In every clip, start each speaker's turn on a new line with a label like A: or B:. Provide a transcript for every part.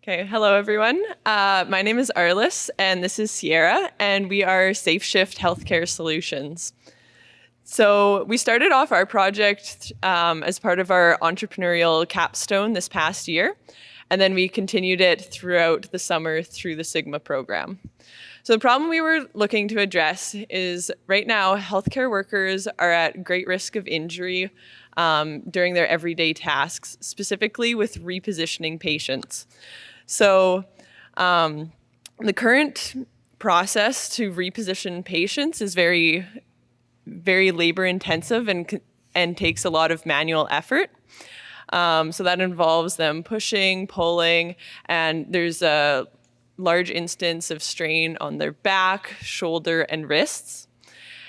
A: Okay, hello everyone. My name is Arliss, and this is Sierra, and we are Safeshift Healthcare Solutions. So we started off our project as part of our entrepreneurial capstone this past year, and then we continued it throughout the summer through the Sigma program. So the problem we were looking to address is right now, healthcare workers are at great risk of injury during their everyday tasks, specifically with repositioning patients. So the current process to reposition patients is very, very labor intensive and takes a lot of manual effort. So that involves them pushing, pulling, and there's a large instance of strain on their back, shoulder, and wrists.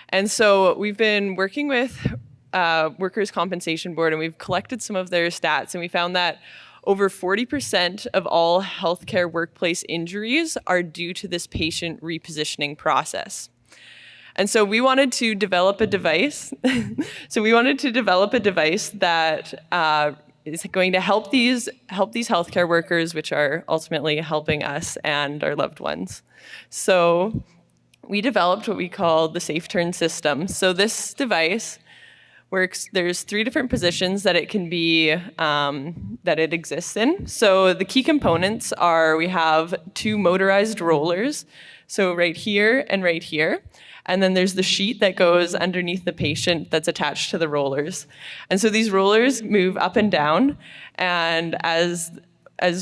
A: And so we've been working with Workers' Compensation Board, and we've collected some of their stats, and we found that over 40% of all healthcare workplace injuries are due to this patient repositioning process. And so we wanted to develop a device. That is going to help these healthcare workers, which are ultimately helping us and our loved ones. So we developed what we call the Safe Turn system. So this device works. There's 3 different positions that it can be that it exists in. So the key components are we have 2 motorized rollers, so right here and right here. And then there's the sheet that goes underneath the patient that's attached to the rollers. And so these rollers move up and down, and as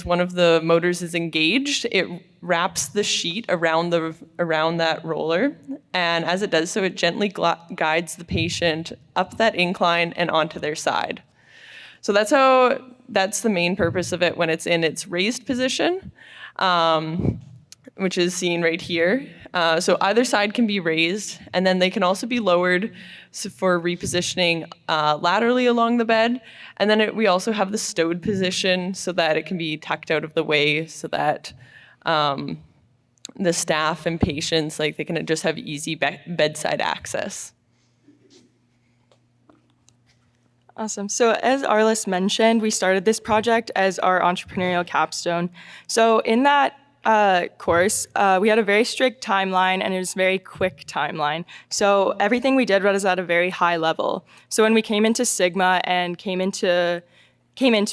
A: one of the motors is engaged, it wraps the sheet around that roller, and as it does so, it gently guides the patient up that incline and onto their side. So that's the main purpose of it when it's in its raised position, which is seen right here. So either side can be raised, and then they can also be lowered for repositioning laterally along the bed. And then we also have the stowed position so that it can be tucked out of the way so that the staff and patients, they can just have easy bedside access.
B: Awesome. So as Arliss mentioned, we started this project as our entrepreneurial capstone. So in that course, we had a very strict timeline, and it was a very quick timeline. So everything we did was at a very high level. So when we came into Sigma and came into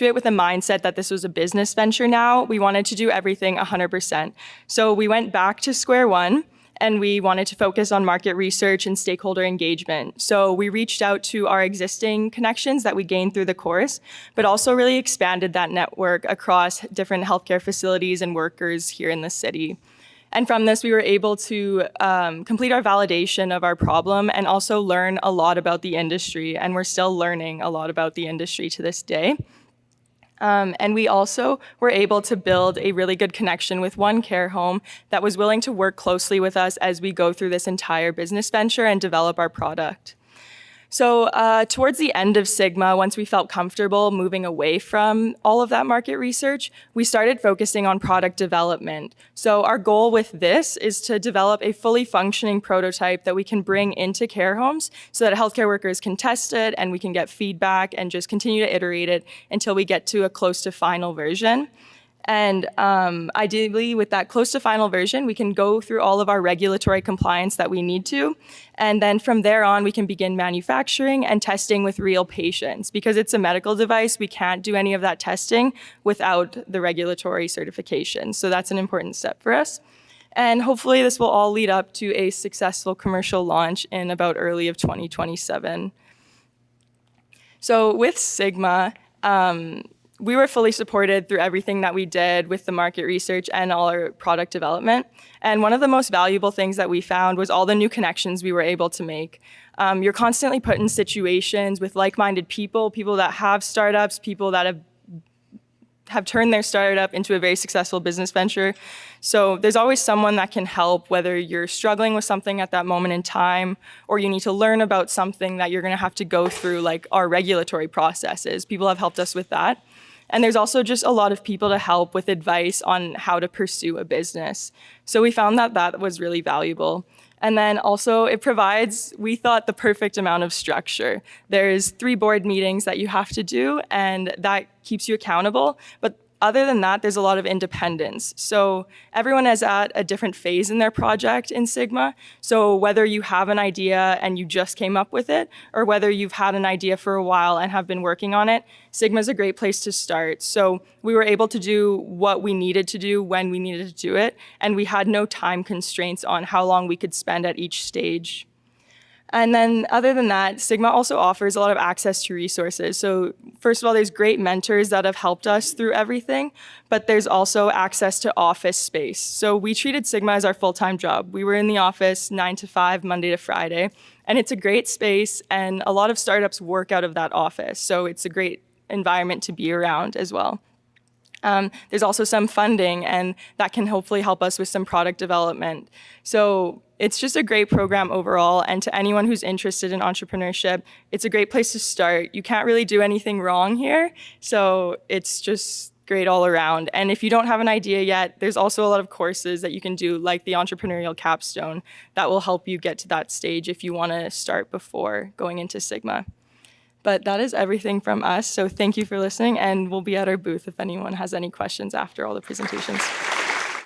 B: it with a mindset that this was a business venture now, we wanted to do everything 100%. So we went back to square one, and we wanted to focus on market research and stakeholder engagement. So we reached out to our existing connections that we gained through the course, but also really expanded that network across different healthcare facilities and workers here in the city. And from this, we were able to complete our validation of our problem and also learn a lot about the industry. And we're still learning a lot about the industry to this day. And we also were able to build a really good connection with one care home that was willing to work closely with us as we go through this entire business venture and develop our product. So towards the end of Sigma, once we felt comfortable moving away from all of that market research, we started focusing on product development. So our goal with this is to develop a fully functioning prototype that we can bring into care homes so that healthcare workers can test it and we can get feedback and just continue to iterate it until we get to a close to final version. And ideally, with that close to final version, we can go through all of our regulatory compliance that we need to. And then from there on, we can begin manufacturing and testing with real patients. Because it's a medical device, we can't do any of that testing without the regulatory certification. So that's an important step for us. And hopefully this will all lead up to a successful commercial launch in about early of 2027. So with Sigma, we were fully supported through everything that we did with the market research and all our product development. And one of the most valuable things that we found was all the new connections we were able to make. You're constantly put in situations with like-minded people that have startups, people that have turned their startup into a very successful business venture. So there's always someone that can help, whether you're struggling with something at that moment in time, or you need to learn about something that you're gonna have to go through, like our regulatory processes. People have helped us with that. And there's also just a lot of people to help with advice on how to pursue a business. So we found that that was really valuable. And then also it provides, we thought, the perfect amount of structure. There's 3 board meetings that you have to do, and that keeps you accountable. But other than that, there's a lot of independence. So everyone is at a different phase in their project in Sigma. So whether you have an idea and you just came up with it, or whether you've had an idea for a while and have been working on it, Sigma is a great place to start. So we were able to do what we needed to do when we needed to do it, and we had no time constraints on how long we could spend at each stage. And then other than that, Sigma also offers a lot of access to resources. So first of all, there's great mentors that have helped us through everything, but there's also access to office space. So we treated Sigma as our full-time job. We were in the office 9 to 5, Monday to Friday, and it's a great space, and a lot of startups work out of that office. So it's a great environment to be around as well. There's also some funding, and that can hopefully help us with some product development. So it's just a great program overall, and to anyone who's interested in entrepreneurship, it's a great place to start. You can't really do anything wrong here, so it's just great all around. And if you don't have an idea yet, there's also a lot of courses that you can do, like the Entrepreneurial Capstone, that will help you get to that stage if you want to start before going into Sigma. But that is everything from us, so thank you for listening, and we'll be at our booth if anyone has any questions after all the presentations.